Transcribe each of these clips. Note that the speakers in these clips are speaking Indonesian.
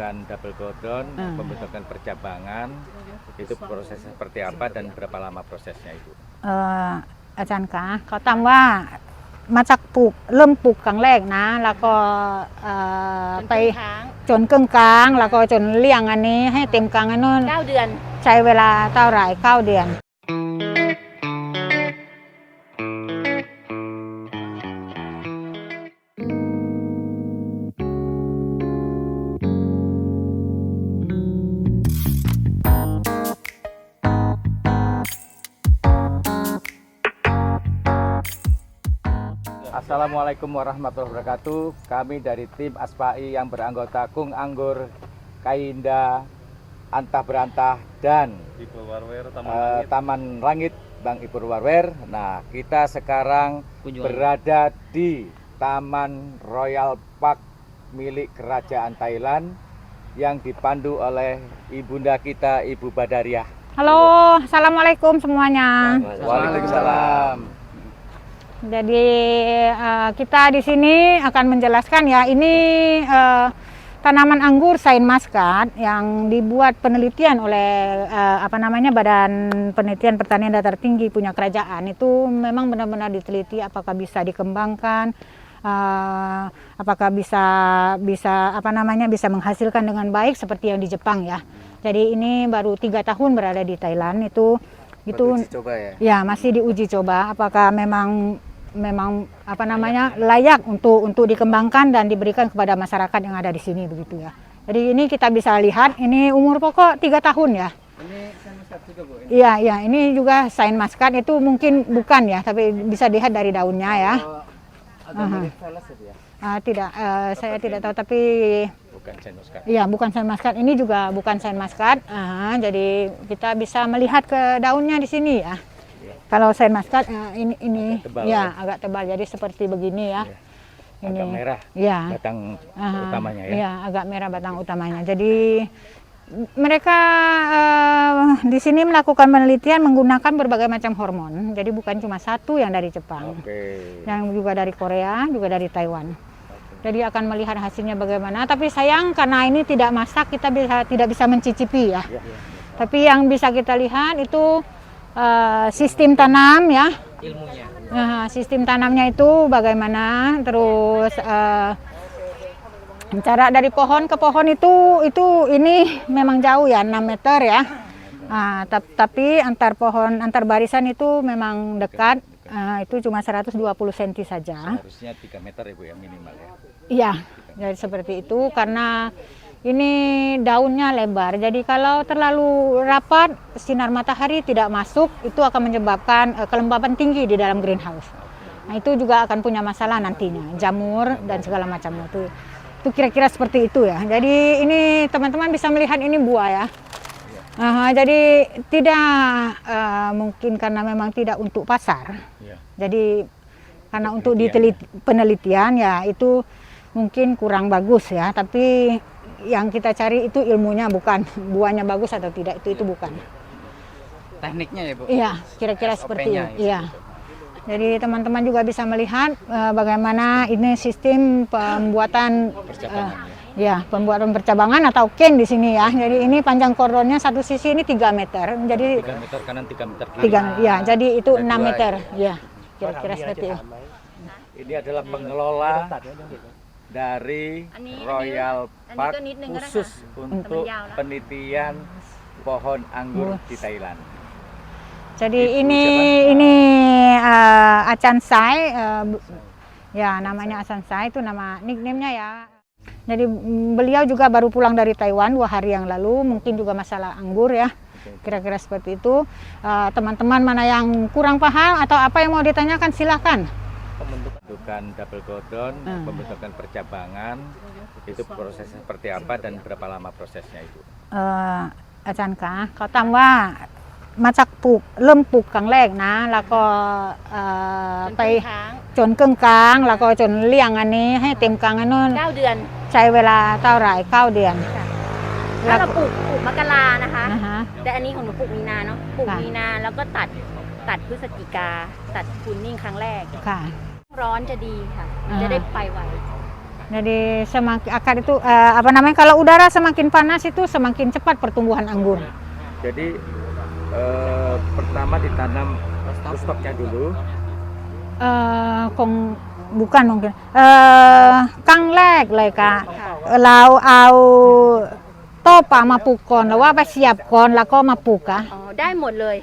Pembentukan double cordon, pembentukan percabangan, itu prosesnya seperti apa dan berapa lama prosesnya itu? อาจารย์คะเขาตามว่ามาจากปลูกเริ่มปลูกครั้งแรกนะแล้วก็ไปจนครึ่งกลางแล้วก็จนเลี้ยงอันนี้ให้เต็มกลางอันนู้น9 เดือนใช้เวลาเท่าไหร่9 เดือน Assalamualaikum warahmatullahi wabarakatuh. Kami dari tim ASPAI yang beranggota Kung Anggur, Kainda, Antah Berantah, dan Taman Langit Bang Ipur Warwer. Nah, kita sekarang berada di Taman Royal Park milik Kerajaan Thailand yang dipandu oleh ibunda kita, Ibu Badariah. Halo, assalamualaikum semuanya. Waalaikumsalam. Jadi kita di sini akan menjelaskan ya, ini tanaman anggur Saint Muscat yang dibuat penelitian oleh Badan Penelitian Pertanian Datar Tinggi punya kerajaan. Itu memang benar-benar diteliti apakah bisa dikembangkan, apakah bisa menghasilkan dengan baik seperti yang di Jepang ya. Jadi ini baru 3 tahun berada di Thailand itu uji coba ya? Ya, masih diuji coba apakah memang layak untuk dikembangkan dan diberikan kepada masyarakat yang ada di sini begitu ya. Jadi ini kita bisa lihat ini umur pokok 3 tahun ya. Ini Saint Muscat juga Bu? Iya, ini juga Saint Muscat, itu mungkin bukan ya, tapi bisa dilihat dari daunnya ya. Agak mirip Velas itu ya? Tidak, saya tidak tahu tapi bukan Saint Muscat. Iya, bukan Saint Muscat. Ini juga bukan Saint Muscat. Jadi kita bisa melihat ke daunnya di sini ya. Kalau Saint Muscat ini agak tebal, ya, agak tebal. Jadi seperti begini ya. Ini agak merah ya, batang utamanya ya. Iya, agak merah batang utamanya. Jadi mereka di sini melakukan penelitian menggunakan berbagai macam hormon. Jadi bukan cuma satu yang dari Jepang. Yang juga dari Korea, juga dari Taiwan. Jadi akan melihat hasilnya bagaimana. Tapi sayang karena ini tidak masak, kita tidak bisa mencicipi ya. Tapi yang bisa kita lihat itu sistem tanam ya, ilmunya. Sistem tanamnya itu bagaimana, terus jarak dari pohon ke pohon itu ini memang jauh ya, 6 meter ya. Tapi antar barisan itu memang dekat, itu cuma 120 cm saja. Harusnya 3 meter ya Bu yang minimal ya. Iya, jadi seperti itu karena ini daunnya lebar, jadi kalau terlalu rapat sinar matahari tidak masuk itu akan menyebabkan kelembapan tinggi di dalam greenhouse. Nah itu juga akan punya masalah nantinya, jamur dan segala macam itu kira-kira seperti itu ya. Jadi ini teman-teman bisa melihat ini buah ya. Jadi tidak mungkin karena memang tidak untuk pasar. Jadi karena untuk penelitian ya itu mungkin kurang bagus ya, tapi yang kita cari itu ilmunya, bukan buahnya bagus atau tidak, itu bukan. Tekniknya ya Bu? Iya, kira-kira seperti itu. Iya. Jadi teman-teman juga bisa melihat bagaimana ini sistem pembuatan pembuatan percabangan atau ken di sini ya. Jadi ini panjang kordonnya satu sisi ini 3 meter. Jadi 3 meter kanan, 3 meter kiri. Ya, jadi itu 6 meter. Ya, kira-kira seperti itu. Ini adalah pengelola dari Royal Park khusus untuk penelitian pohon anggur di Thailand. Jadi ini Achan Sai, ya namanya Achan Sai, itu nama nickname-nya ya. Jadi beliau juga baru pulang dari Taiwan 2 hari yang lalu, mungkin juga masalah anggur ya. Kira-kira seperti itu. Teman-teman mana yang kurang paham atau apa yang mau ditanyakan silahkan. Pembentukan double cordon, pembentukan percabangan, itu prosesnya seperti apa dan berapa lama prosesnya itu? อาจารย์คะเขาตามว่ามาจากเริ่มปลูกครั้งแรกนะแล้วก็ไปจนครึ่งกลางแล้วก็จนเลี้ยงอันนี้ให้เต็มกลางอันนู้น9 เดือนใช้เวลาเท่าไหร่9 เดือนถ้าเราปลูกมกรานะคะแต่อันนี้ของหนูปลูกมีนาเนาะปลูกมีนาแล้วก็ตัดพฤศจิกาตัดคูนนิ่งครั้งแรกค่ะร้อนจะดีค่ะจะได้ไปไว Jadi semakin akar itu apa namanya, kalau udara semakin panas itu semakin cepat pertumbuhan anggur. Jadi pertama ditanam stoknya dulu. Bukan mungkin. Kang lekเลยค่ะเราเอาต้อป่ามาปลูกก่อนหรือว่าไปเสียบก่อนแล้วก็มาปลูกอะ อ๋อได้หมดเลย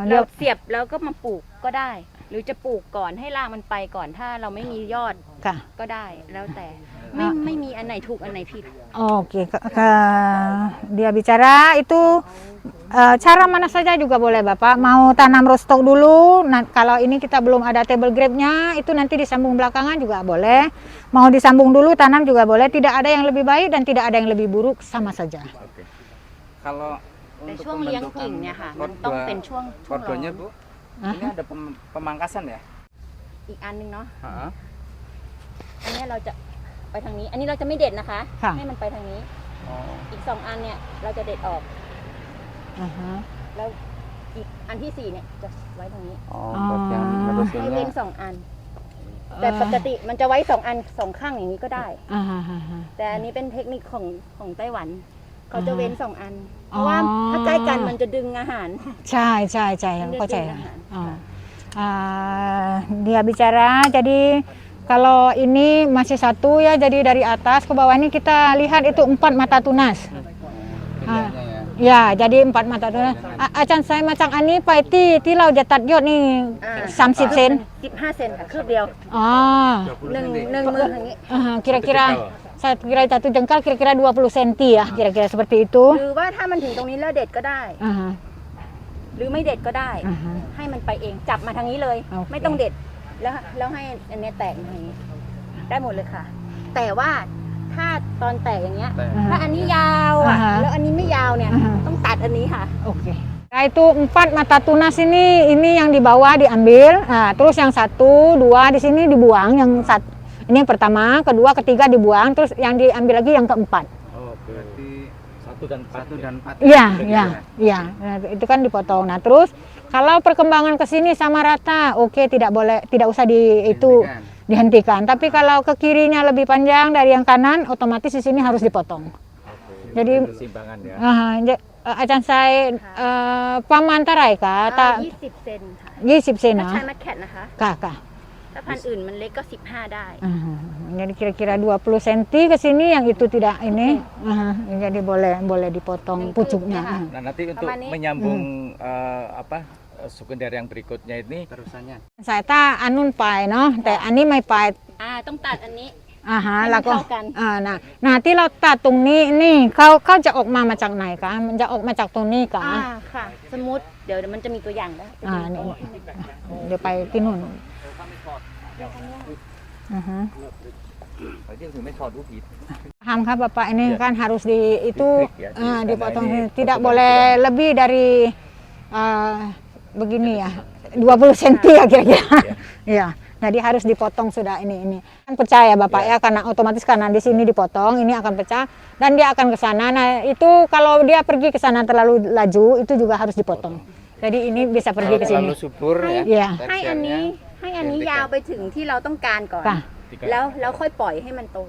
เดี๋ เรา ยว เสียบแล้วก็มาปลูกก็ได้ หรือจะปลูกก่อนให้รากมันไปก่อนถ้าเราไม่มียอด ค่ะ ก็ได้แล้วแต่ไม่มีอันไหนถูกอันไหนผิด Oke, dia bicara itu cara mana saja juga boleh Bapak. Mau tanam rostock dulu, nah, kalau ini kita belum ada table grape-nya, itu nanti disambung belakangan juga boleh. Mau disambung dulu, tanam juga boleh. Tidak ada yang lebih baik dan tidak ada yang lebih buruk, sama saja. Oke. Kalau แต่ untuk ช่วงเลี้ยงกิ่ง pembentukan เนี่ยค่ะมันต้องเป็นช่วงร้อน kordonya Bu, ini ada pemangkasan ya? อีกอันนึงเนาะ Heeh. อันเนี้ยเราจะไปทางนี้ อันนี้เราจะไม่เด็ดนะคะ ค่ะ ให้มันไปทางนี้ Oh. อีก2 อันเนี่ยเราจะเด็ดออก Aha. แล้วอีกอันที่4เนี่ยจะไว้ตรงนี้ Oh, buat yang Ah. ให้เว้น harusnya 2 อัน แต่ปกติมันจะไว้2 อัน2 ข้างอย่างนี้ก็ได้ Aha. แต่อันนี้เป็นเทคนิคของไต้หวัน เขาจะเว้น2 อัน เพ อ๋อ ราะว่าถ้าใกล้กันมันจะดึงอาหาร ใช่ใช่ใช่ Ini เข้าใจ dia แล้ว akan. Dia bicara jadi kalau ini masih satu ya, jadi dari atas ke bawah ini kita lihat itu 4 mata tunas. pilihannya ya. Ya, jadi 4 mata tunas. Acan saya macam ani paitiที่เราจะตัดยอดนี่ 30 เซน 15 เซนค่ะคืบเดียว อ๋อ หนึ่งมืออย่างนี้ Kira-kira saya kira satu jengkal kira-kira 20 cm ya, kira-kira seperti itu. หรือว่าถ้ามันถึงตรงนี้แล้วเด็ดก็ได้ Aha. หรือไม่เด็ดก็ได้ Aha. ให้มันไปเองจับมาทางนี้เลย โอเค ไม่ต้องเด็ดแล้วให้อันเนี้ยแตกมาทางนี้ ได้หมดเลยค่ะ แต่ว่าถ้าตอนแตกอย่างเงี้ย แต่ ถ้าอันนี้ยาวอ่ะ อ่าฮะ แล้วอันนี้ไม่ยาวเนี่ย อ่าฮะ ต้องตัดอันนี้ค่ะ Oke. Nah itu 4 mata tunas ini yang di bawah diambil. Nah, terus yang 1, 2 di sini dibuang. Ini yang pertama, kedua, ketiga dibuang. Terus yang diambil lagi yang keempat. Oh, berarti 1 dan 4. Iya, iya, iya. Nah, itu kan dipotong. Nah, terus kalau perkembangan ke sini sama rata, oke, tidak usah dihentikan. Tapi kalau ke kirinya lebih panjang dari yang kanan, otomatis di sini harus dipotong. Jadi Keseimbangan ya. Acan saya pamantarai ka 20 เซนค่ะ 20 sen ถ้าใช้ ah. แมคแคทนะคะ Kakak. ถ้าพันธุ์อื่นมันเล็กก็ 15 ได้ Jadi kira-kira 20 cm ke sini yang itu tidak ini. Jadi boleh dipotong pucuknya. Nah, nanti untuk Apa nih? menyambung sekunder yang berikutnya ini terusannya. Saya ta anun pai no,แต่อันนี้ไม่ไป ต้องตัดอันนี้ แล้วก็ ให้มันเท่ากัน ที่เราตัดตรงนี้นี่เขาจะออกมาจากไหนคะมันจะออกมาจากตรงนี้กะ ค่ะ สมมุติเดี๋ยวมันจะมีตัวอย่างแล้ว นี่เดี๋ยวไปที่นู่น Berarti sebenarnya kalau dulu gitu. Paham kan Bapak, ini Ya. kan harus dipotong, Karena ini tidak potong boleh lebih dari begini ya, 20 cm ya kira-kira. Iya. Jadi harus dipotong sudah ini. Kan pecah ya Bapak ya, karena otomatis karena di sini dipotong, ini akan pecah dan dia akan ke sana. Nah, itu kalau dia pergi ke sana terlalu laju, itu juga harus dipotong. Jadi ini bisa pergi ke sini. Terlalu subur ya. Iya.ให้อันนี้ยาวไปถึงที่เราต้องการก่อน ค่ะ แล้วค่อยปล่อยให้มันโต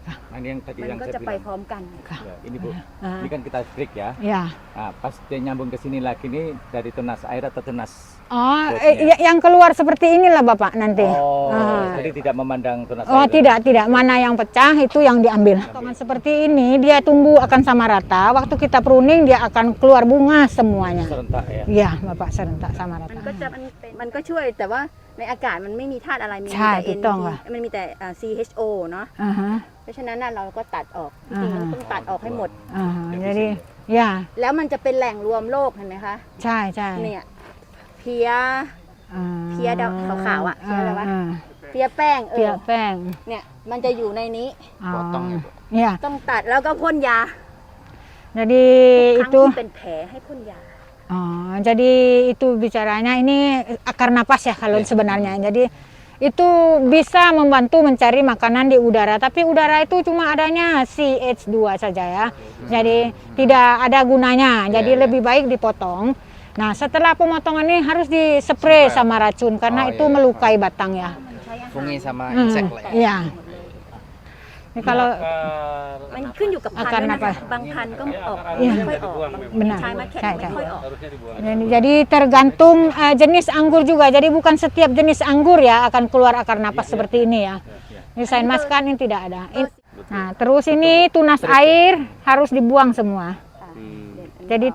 Nah, ini yang tadi มัน yang ก็ saya จะไป bilang. พร้อมกัน Ya, ini Bu. Ah. Ini kan kita break ya. Ya. Nah, pas dia nyambung ke sini lagi ini dari tunas air atau tunas. Oh, yang keluar seperti inilah Bapak nanti. Oh, Ah. jadi tidak memandang tunas Oh, air. tidak. Mana yang pecah itu yang diambil. Potongan seperti ini dia tumbuh akan sama rata. Waktu kita pruning dia akan keluar bunga semuanya. Serentak ya. Iya, Bapak, serentak sama มัน rata. ก็จะมันก็ช่วยแต่ว่าในอากาศมันไม่มีธาตุอะไรมี ใช่ แต่ ถูกต้องค่ะ มันมีแต่CHO เนาะ Aha, เพราะฉะนั้นน่ะเราก็ตัดออกจริงๆมันต้องตัดออกให้หมด aha. Jadi, ya, แล้วมันจะเป็นแหล่งรวมโรคเห็นไหมคะ ใช่ เนี่ยเพีย Ah, เพียดำขาวๆอ่ะเพียอะไรวะ ah, เพียแป้ง เปียกแป้ง เนี่ยมันจะอยู่ในนี้ Potong ya, Bu. Ya, ต้องตัดแล้วก็พ่นยา jadi ครั้ง itu. ที่เป็นแผลให้พ่นยา Oh, jadi itu bicaranya ini akar napas ya kalau sebenarnya. Jadi itu bisa membantu mencari makanan di udara, tapi udara itu cuma adanya CH2 saja ya. Jadi tidak ada gunanya. Jadi lebih baik dipotong. Nah, setelah pemotongan ini harus dispray sama racun karena Oh, itu iya. melukai batang ya. Fungi sama Hmm, insek lah ya. Iya. Ini kalau มันขึ้นอยู่กับพันธุ์ อาการ ด้วยนะคะ apa? บางพันธุ์ก็ออก Iya. ไม่ค่อยออก benar. ใช้มาแค่ ใช่ ไม่ ใช่ ค่อยออก Jadi tergantung jenis anggur juga. Jadi bukan setiap jenis anggur ya akan keluar akar napas seperti ini ya. Ini Saint Mas kan ini tidak ada. Nah, terus ini tunas air harus dibuang semua. Jadi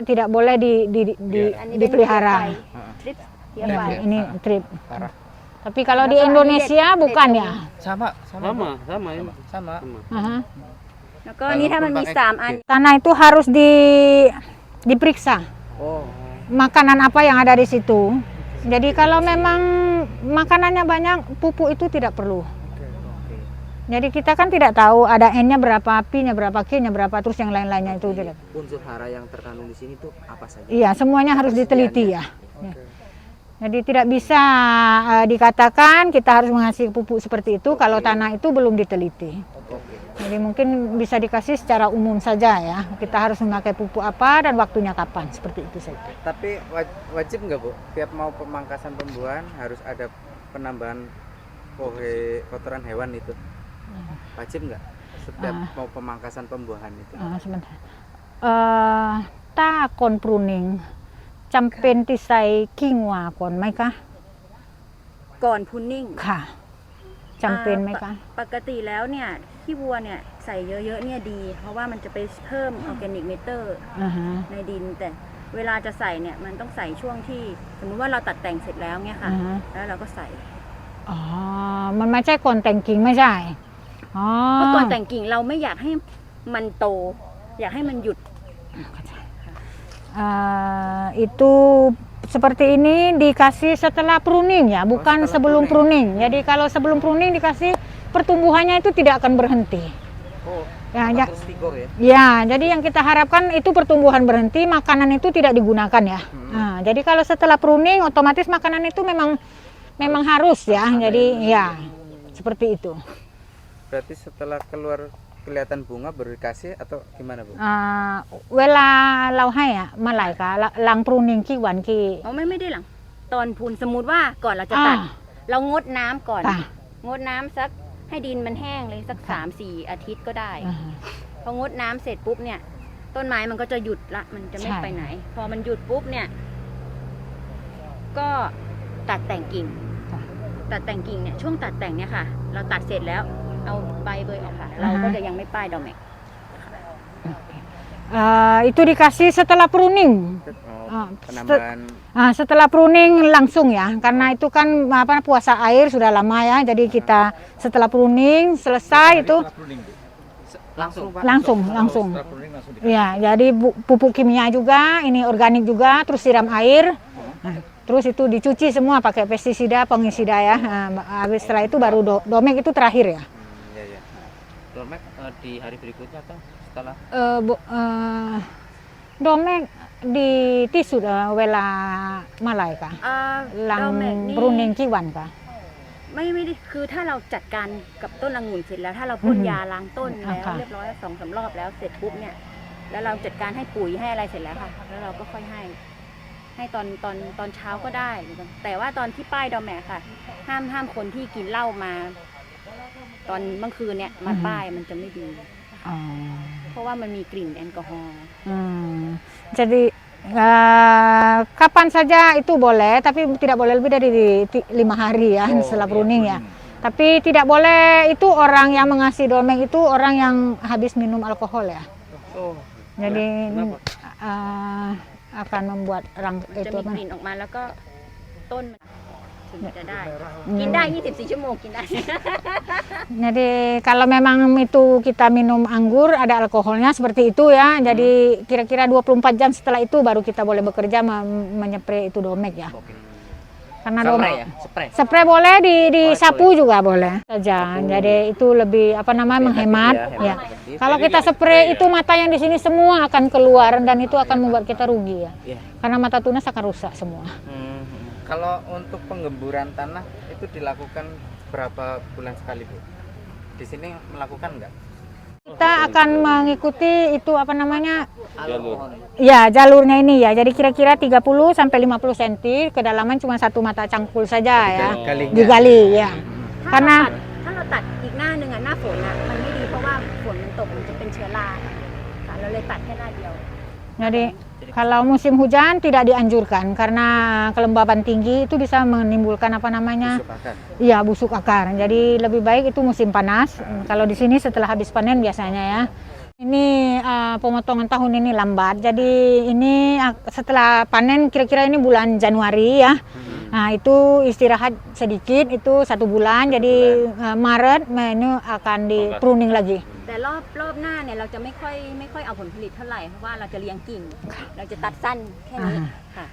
tidak boleh อันนี้เป็น dipelihara. ทริปเทียบไป Ya, ini trip. Parah. Tapi kalau di Kalau Indonesia ini bukan det- ya. Sama, sama. sama. Aha. แล้วก็อันนี้ถ้ามันมี3 อัน Tanah itu harus diperiksa. Oh. Makanan apa yang ada di situ. Jadi kalau memang makanannya banyak, pupuk itu tidak perlu. Jadi kita kan tidak tahu ada N-nya berapa, P-nya berapa, Q-nya berapa, terus yang lain-lainnya itu tidak. Unsur hara yang terkandung di sini tuh apa saja? Iya, semuanya harus diteliti ya. Ya. Jadi tidak bisa dikatakan kita harus mengasih pupuk seperti itu kalau tanah itu belum diteliti. Jadi mungkin bisa dikasih secara umum saja ya. Kita harus memakai pupuk apa dan waktunya kapan, seperti itu saja. Tapi wajib nggak Bu? Tiap mau pemangkasan pembuahan harus ada penambahan kotoran hewan itu. Wajib nggak? Setiap mau pemangkasan pembuahan itu. Sebentar. ถ้าคนปรูนิงจำเป็นที่ใส่ขี้งัวก่อนไหมคะ ก่อนพุนนิ่ง ค่ะจำเป็นไหมคะ ปกติแล้วเนี่ยขี้วัวเนี่ยใส่เยอะๆเนี่ยดี เพราะว่ามันจะไปเพิ่มออร์แกนิกเมเตอร์ อ่าฮะ ในดิน แต่เวลาจะใส่เนี่ยมันต้องใส่ช่วงที่สมมุติว่าเราตัดแต่งเสร็จแล้วเนี่ยค่ะ อ่าฮะ แล้วเราก็ใส่ อ๋อ มันไม่ใช่ก่อนแต่งกิ่งไม่ใช่ อ๋อ เพราะก่อนแต่งกิ่งเราไม่อยากให้มันโต อยากให้มันหยุด Itu seperti ini dikasih setelah pruning ya, bukan sebelum pruning. Jadi kalau sebelum pruning dikasih, pertumbuhannya itu tidak akan berhenti. Oh, Ya, terus vigor ya? ya, jadi yang kita harapkan itu pertumbuhan berhenti, makanan itu tidak digunakan ya. Nah, jadi kalau setelah pruning, otomatis makanan itu memang harus ya. Jadi ya seperti itu. Berarti setelah keluar kelihatan bunga baru dikasih atau gimana Bu? เวลาเราให้อ่ะเมื่อไหร่คะหลังปรูนิงกี่วันกี่ เอาไม่ได้หลังตอนพูนสมมุติว่าก่อนเราจะตัด เรางดน้ำก่อน อ่า งดน้ำสักให้ดินมันแห้งเลยสัก 3-4 อาทิตย์ก็ได้ อ่า พองดน้ำเสร็จปุ๊บเนี่ย ต้นไม้มันก็จะหยุดละ มันจะไม่ ใช่ ไปไหน พอมันหยุดปุ๊บเนี่ย ก็ตัดแต่งกิ่ง ตัดแต่งกิ่งเนี่ยช่วงตัดแต่งเนี่ยค่ะ เราตัดเสร็จแล้วเอาใบเบยออกค่ะ เราก็จะยังไม่ป้ายดอกแม็ก Itu dikasih setelah pruning. Penambahan Setelah pruning langsung ya, karena itu kan puasa air sudah lama ya, jadi kita setelah pruning selesai itu langsung. Setelah pruning langsung dikasih. Ya, jadi pupuk kimia juga, ini organik juga, terus siram air. Nah, terus itu dicuci semua pakai pestisida, pengisida ya. Nah, habis setelah itu baru domek itu terakhir ya. ya ya. Domek di hari berikutnya atau setelah? Domek di tisuเวลาเมื่อไหร่คะ หลัง ดอกแม็กนี่ ปรูนิงกี่วันคะ ไม่ได้คือถ้าเราจัดการกับต้นองุ่นเสร็จแล้วถ้าเราพ่น อือฮึ ยาล้างต้นแล้ว ค่ะ เรียบร้อย2-3 รอบแล้วเสร็จปุ๊บเนี่ยแล้วเราจัดการให้ปุ๋ยให้อะไรเสร็จแล้วค่ะ แล้วเราก็ค่อยให้ตอนเช้าก็ได้ แต่ว่าตอนที่ป้ายดอกแม็กค่ะ ห้ามคนที่กินเหล้ามา ตอนเมื่อคืนเนี่ยมาป้ายมันจะไม่ดี อ๋อ เพราะว่ามันมีกลิ่นแอลกอฮอล์ Jadi kapan saja itu boleh, tapi tidak boleh lebih dari 5 hari ya setelah pruning ya. Tapi tidak boleh itu orang yang mengasih domek itu orang yang habis minum alkohol ya. Oh, Jadi akan membuat มันจะ itu มีกลิ่นออกมาแล้วก็ต้นมันถึงจะได้ กินได้ 24 ชั่วโมงกินได้ Jadi kalau memang itu kita minum anggur ada alkoholnya seperti itu ya. Jadi kira-kira 24 jam setelah itu baru kita boleh bekerja menyepray itu domek ya. Karena domek ya? Spray. spray boleh disapu juga boleh saja. Jadi itu lebih menghemat ya. Kalau kita spray itu mata yang di sini semua akan keluar dan itu akan membuat kita rugi ya. Iya. Karena mata tunas akan rusak semua. Kalau untuk penggemburan tanah itu dilakukan berapa bulan sekali Bu? Di sini melakukan nggak? Kita akan mengikuti itu ya jalurnya ini ya. Jadi kira-kira 30 sampai 50 cm, kedalaman cuma 1 mata cangkul saja ya. Galinya. Digali ya. ถ้า Karena เราตัดอีกหน้าหนึ่งอะหน้าฝนอะมันไม่ดี เลยตัดแค่หน้าเดียว Jadi kalau musim hujan tidak dianjurkan karena kelembaban tinggi itu bisa menimbulkan apa namanya? Busuk akar. Iya, busuk akar. Jadi lebih baik itu musim panas. Kalau di sini setelah habis panen biasanya ya. Ini pemotongan tahun ini lambat. Jadi ini setelah panen kira-kira ini bulan Januari ya. Nah itu istirahat sedikit itu 1 bulan. Jadi Maret ini akan di pruning lagi. แต่รอบหน้าเนี่ยเราจะไม่ค่อยเอาผลผลิตเท่าไหร่เพราะว่าเราจะเลี้ยงกิ่ง เราจะตัดสั้นแค่นี้ค่ะ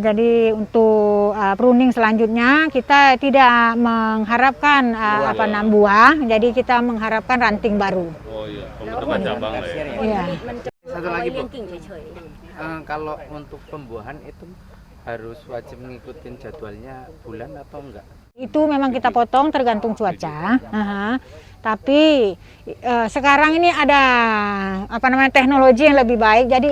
Jadi untuk pruning selanjutnya kita tidak mengharapkan apa namanya buah. Jadi kita mengharapkan ranting baru. Oh iya, แล้ว pembentukan cabang lah ya. ผลผลิตมันจะ Satu เอาไว้ lagi เลี้ย Bu, งกิ่งเฉยๆ kalau untuk pembuahan itu harus wajib ngikutin jadwalnya bulan atau enggak? Itu memang kita potong tergantung cuaca. Tapi sekarang ini ada apa namanya teknologi yang lebih baik. Jadi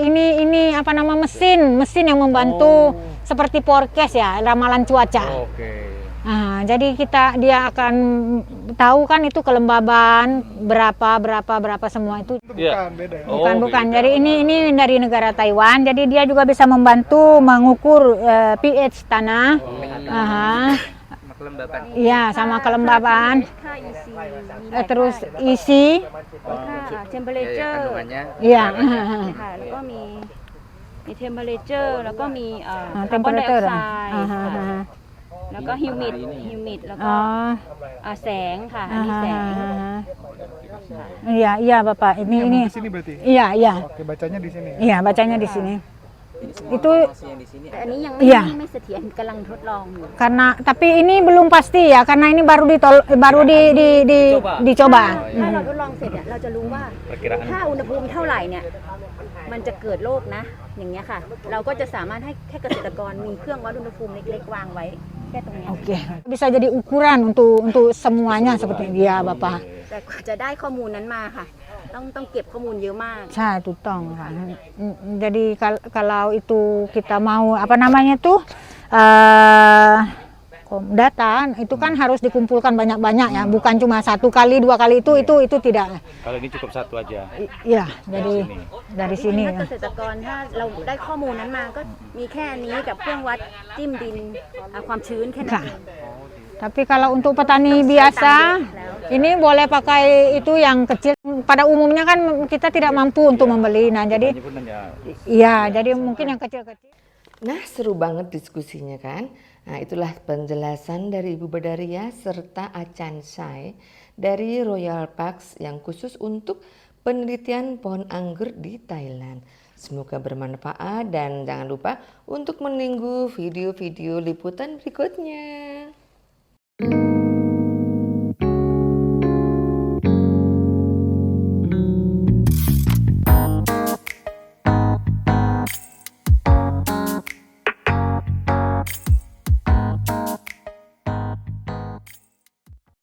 ini apa nama mesin yang membantu seperti forecast ya, ramalan cuaca. Oke. Jadi dia akan tahu kan itu kelembaban berapa semua itu. Iya. Bukan. Jadi ini dari negara Taiwan. Jadi dia juga bisa membantu mengukur pH tanah. Kelembaban. Iya, sama kelembaban. ค่า EC มี Terus isi, ค่า temperature Kandungannya. iya. ค่ะแล้วก็มี temperature แล้วก็มีTemperatur. dioxide แล้วก็ humid แล้วก็ Oh, แสงค่ะอันนี้แสง iya Bapak. Ini. Di sini berarti? Iya. Oke, bacanya di sini. Iya, bacanya di sini. Itu Yang di sini แต่อันนี้ยัง iya. ไม่เสถียรกำลังทดลองอยู่ Karena tapi ini belum pasti ya, karena ini baru dicoba. ถ้าเราทดลองเสร็จเนี่ยเราจะรู้ว่า Perkiraan ถ้าอุณหภูมิเท่าไหร่เนี่ยมันจะเกิดโรคนะ อย่างเงี้ยค่ะ เราก็จะสามารถให้แค่เกษตรกรมีเครื่องวัดอุณหภูมิเล็กๆวางไว้แค่ตรงเนี้ย Oke. Bisa jadi ukuran untuk semuanya seperti dia, Bapak. แต่กว่าจะได้ข้อมูลนั้นมาค่ะ ต้องเก็บข้อมูลเยอะมาก Saya tutong kan. Jadi kalau itu kita mau apa namanya tuh data itu kan harus dikumpulkan banyak-banyak ya, bukan cuma 1 kali 2 kali itu tidak. kalau ini cukup 1 aja. Iya, jadi dari ที sini นี้ถ้า ya. เกษตรกรถ้าเราได้ข้อมูลนั้นมาก็มีแค่นี้กับเครื่องวัดจิ้มดินความชื้นแค่นั้นเอง Tapi kalau untuk petani biasa, ini boleh pakai itu yang kecil. Pada umumnya kan kita tidak mampu untuk membeli. Nah, jadi Penyimpanan ya. iya, jadi mungkin yang kecil-kecil. Nah, seru banget diskusinya kan? Nah, itulah penjelasan dari Ibu Badaria serta Achan Sai dari Royal Parks yang khusus untuk penelitian pohon anggur di Thailand. Semoga bermanfaat dan jangan lupa untuk menunggu video-video liputan berikutnya.